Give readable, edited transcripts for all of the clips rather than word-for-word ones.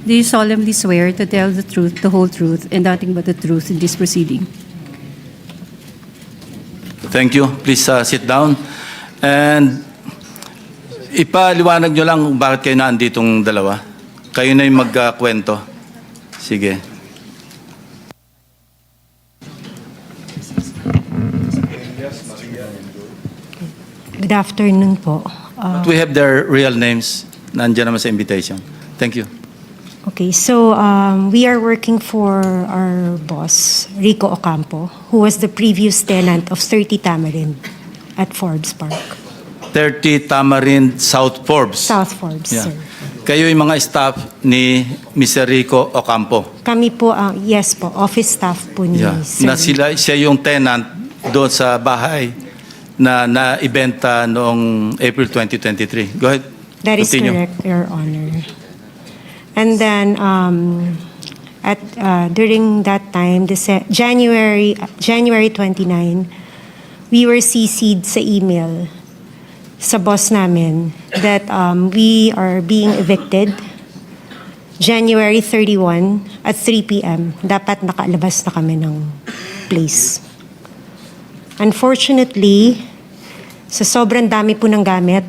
Do you solemnly swear to tell the truth, the whole truth, and nothing but the truth in this proceeding? Thank you. Please sit down. And ipaliwanag nyo lang bakit kayo naanditong dalawa. Kayo na yung magkwento. Sige. Good afternoon po. But we have their real names. Nandiyan naman sa invitation. Thank you. Okay, so we are working for our boss, Rico Ocampo, who was the previous tenant of 30 Tamarind at Forbes Park. 30 Tamarind South Forbes. South Forbes, Yeah. sir. Kayo yung mga staff ni Mr. Rico Ocampo. Kami po, yes po, office staff po ni Yeah. Sir. Na siya yung tenant doon sa bahay na naibenta noong April 2023. Go ahead. That is Continue. correct, Your Honor. And then during that time, January 29, we were CC'd sa email sa boss namin that we are being evicted January 31 at 3 p.m. Dapat nakalabas na kami ng place. Unfortunately, sa sobrang dami po ng gamit,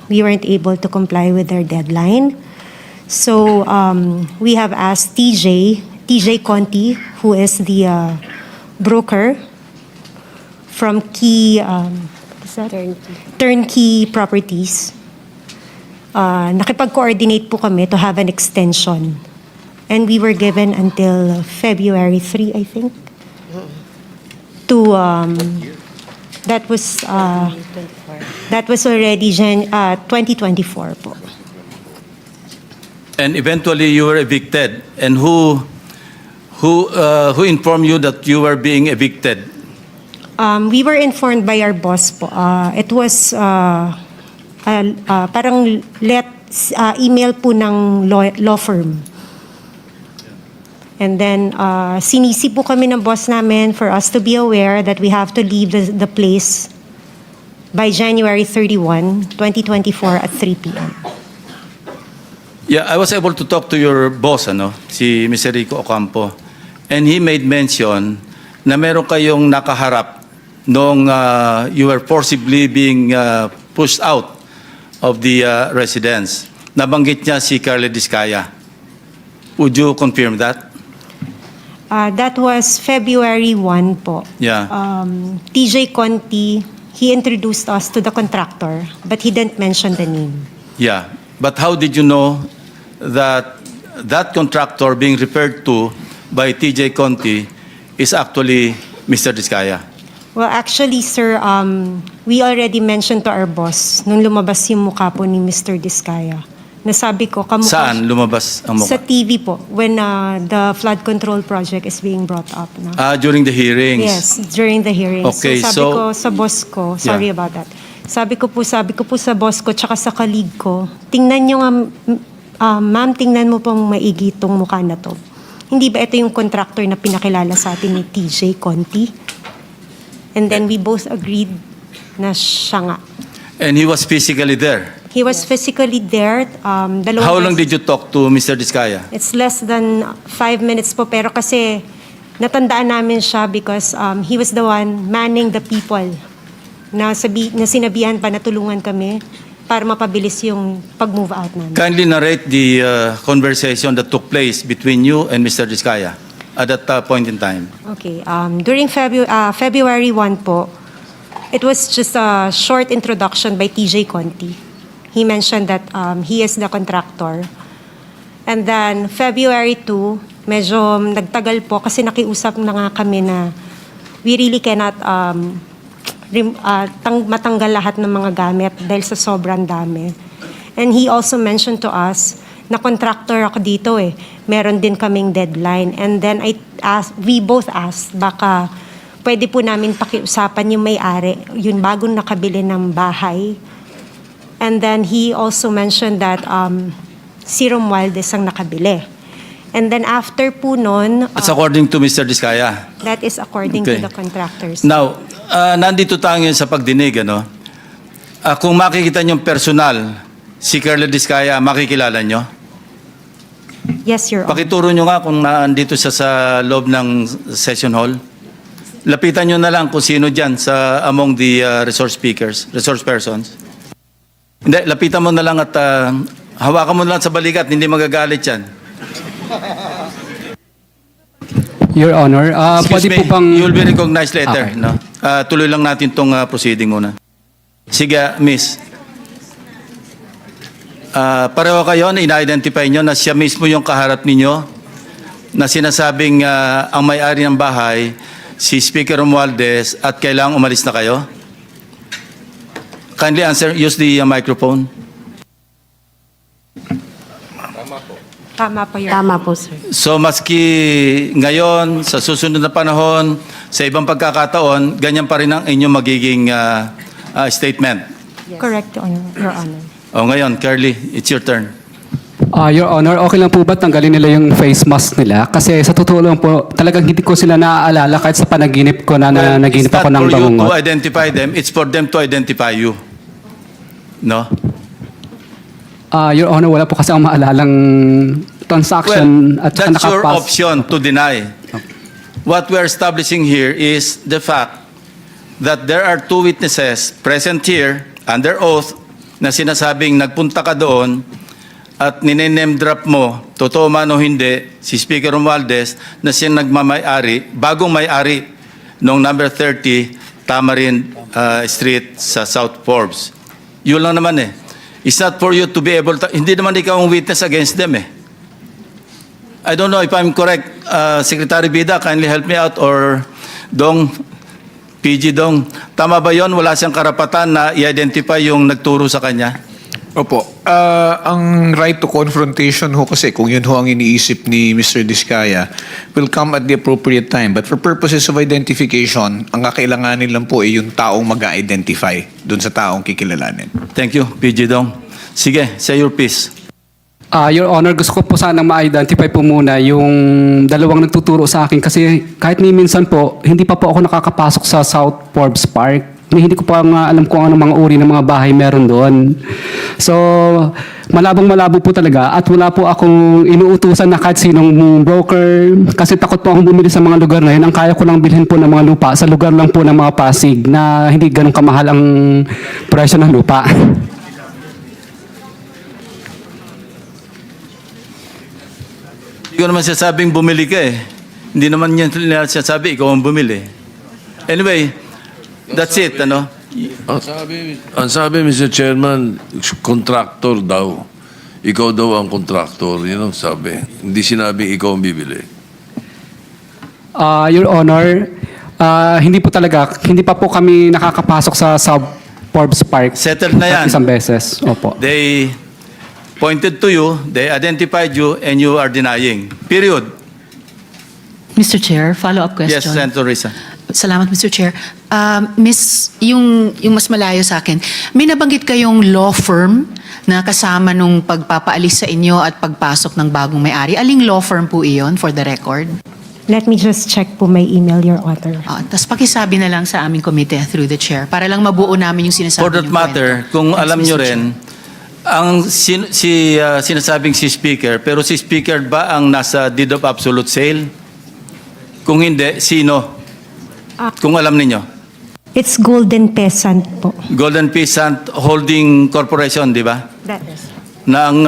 we weren't able to comply with our deadline. So we have asked TJ Conti, who is the broker from Turnkey Properties. Nakipag-coordinate po kami to have an extension. And we were given until February 3, I think. To that was already 2024 po. And eventually you were evicted. And who informed you that you were being evicted? We were informed by our boss po. It was parang email po ng law firm. And then sinisi po kami ng boss namin for us to be aware that we have to leave the place by January 31, 2024 at 3 p.m. Yeah, I was able to talk to your boss, si Mr. Rico Ocampo. And he made mention na meron kayong nakaharap nung you were forcibly being pushed out of the residence. Nabanggit niya si Carla Discaya. Would you confirm that? That was February 1 po. Yeah. TJ Conti, he introduced us to the contractor, but he didn't mention the name. Yeah. But how did you know that that contractor being referred to by TJ Conti is actually Mr. Discaya? Well, actually, sir, we already mentioned to our boss nung lumabas yung mukha po ni Mr. Discaya. Nasabi ko, kamukha Saan lumabas ang sa mukha? TV po, when the flood control project is being brought up. No? During the hearings? Yes, during the hearings. Okay, so sabi ko sa boss ko, sorry Yeah. about that. Sabi ko po sa boss ko, tsaka sa colleague ko, tingnan nyo nga, ma'am, tingnan mo pong maigi itong mukha na to. Hindi ba ito yung contractor na pinakilala sa atin ni TJ Conti? And then we both agreed na siya nga. And he was physically there? He was physically there. How long did you talk to Mr. Discaya? It's less than 5 minutes po, pero kasi natandaan namin siya because he was the one manning the people na sinabihan pa na tulungan kami para mapabilis yung pag-move out namin. Kindly narrate the conversation that took place between you and Mr. Discaya at that point in time. Okay. During February 1 po, it was just a short introduction by TJ Conti. He mentioned that he is the contractor. And then February 2, medyo nagtagal po kasi nakiusap na nga kami na we really cannot matanggal lahat ng mga gamit dahil sa sobrang dami. And he also mentioned to us na contractor ako dito meron din kaming deadline. And then we both asked, baka pwede po namin pakiusapan yung may-ari, yung bagong nakabili ng bahay. And then he also mentioned that si Romualdez ang nakabili. And then after po nun, That's according to Mr. Discaya. that is according Okay. to the contractors. Now, nandito tayo ngayon sa pagdinig, kung makikita niyong personal, si Carla Discaya, makikilala niyo? Yes, Your Honor. Pakituro nyo nga kung naandito siya sa loob ng session hall. Lapitan nyo na lang kung sino dyan sa among the resource persons. Hindi, lapitan mo na lang at hawakan mo na lang sa balikat, hindi magagalit yan. Your Honor, Excuse pwede me, po bang... you'll be recognized later. Okay. No? Tuloy lang natin itong proceeding muna. Sige, miss. Pareho kayo na ina-identify nyo na siya mismo yung kaharap ninyo na sinasabing ang may-ari ng bahay, si Speaker Romualdez, at kailangang umalis na kayo? Kindly answer, use the microphone. Tama po, Your Honor. Tama po, sir. So maski ngayon, sa susunod na panahon, sa ibang pagkakataon, ganyan pa rin ang inyong magiging statement. Correct, Your Honor. O ngayon, Curly, it's your turn. Your Honor, okay lang po ba tanggalin nila yung face mask nila? Kasi sa totoo lang po, talagang hindi ko sila naaalala kahit sa panaginip ko na naginip It's ako not ng for you to bangungot. identify them, it's for them to identify you. No? Your Honor, wala po kasi ang maalalang transaction Well, at saka that's your nakapas. option to deny. What we're establishing here is the fact that there are two witnesses present here under oath na sinasabing nagpunta ka doon at nine-name drop mo, totoo man o hindi, si Speaker Romualdez na siya nagmamay-ari, bagong may-ari noong number 30 Tamarin Street sa South Forbes. Yun lang naman eh. It's not for you to be able to, hindi naman ikaw ang witness against them eh. I don't know if I'm correct. Secretary Bida, kindly help me out, or Dong, PG Dong. Tama ba yon? Wala siyang karapatan na i-identify yung nagturo sa kanya? Opo. Ang right to confrontation ho kasi, kung yun ho ang iniisip ni Mr. Diskaya, will come at the appropriate time. But for purposes of identification, ang kakailanganin lang po ay yung taong mag-identify dun sa taong kikilalanin. Thank you, PG Dong. Sige, say your piece. Your Honor, gusto ko po sanang ma-identify po muna yung dalawang nagtuturo sa akin kasi kahit ni minsan po, hindi pa po ako nakakapasok sa South Forbes Park. Hindi ko pa nga alam kung ano mga uri ng mga bahay meron doon. So, malabong-malabo po talaga at wala po akong inuutusan na kahit sinong broker kasi takot po akong bumili sa mga lugar na yun. Ang kaya ko lang bilhin po ng mga lupa sa lugar lang po ng mga Pasig na hindi ganun kamahal ang presyo ng lupa. Hindi ko naman sasabing bumili ka eh. Hindi naman yan sinasabi, ikaw ang bumili. Anyway, that's it, ano? Ang sabi, Mr. Chairman, contractor daw. Ikaw daw ang contractor. Yun ang sabi. Hindi sinabing ikaw ang bibili. Your Honor, hindi po talaga, hindi pa po kami nakakapasok sa South Forbes Park. Settled na yan. At isang beses. Opo. They pointed to you, they identified you, and you are denying. Period. Mr. Chair, follow-up question. Yes, Senator Risa. Salamat, Mr. Chair. Miss, yung mas malayo sa akin, may nabanggit kayong law firm na kasama nung pagpapaalis sa inyo at pagpasok ng bagong may-ari. Aling law firm po iyon, for the record? Let me just check po my email, Your Honor. Tapos pakisabi na lang sa aming komite through the chair para lang mabuo namin yung sinasabi For that niyong matter, kwento. kung Thanks, alam Mr. nyo Chair. rin, ang sinasabing si Speaker, pero si Speaker ba ang nasa deed of absolute sale? Kung hindi, sino? Kung alam ninyo. It's Golden Peasant po. Golden Peasant Holding Corporation, di ba? That is. Na ang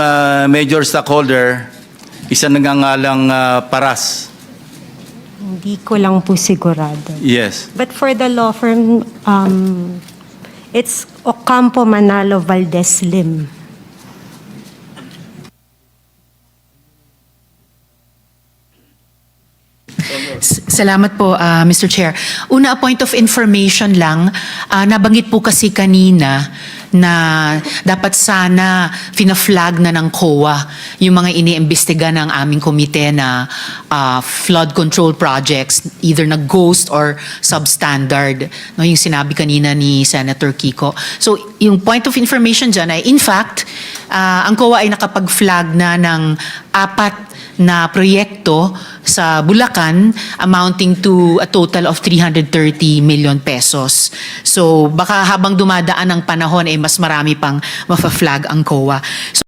major stockholder, isa nangangalang Paras. Hindi ko lang po sigurado. Yes. But for the law firm, it's Ocampo Manalo Valdez Lim. Salamat po, Mr. Chair. Una, a point of information lang. Nabanggit po kasi kanina na dapat sana fina-flag na ng COA yung mga iniimbestiga ng aming komite na flood control projects, either na ghost or substandard. No, yung sinabi kanina ni Senator Kiko. So, yung point of information dyan ay, in fact, ang COA ay nakapag-flag na ng 4 na proyekto sa Bulacan amounting to a total of 330 million pesos. So baka habang dumadaan ang panahon ay mas marami pang mafa-flag ang COA. So,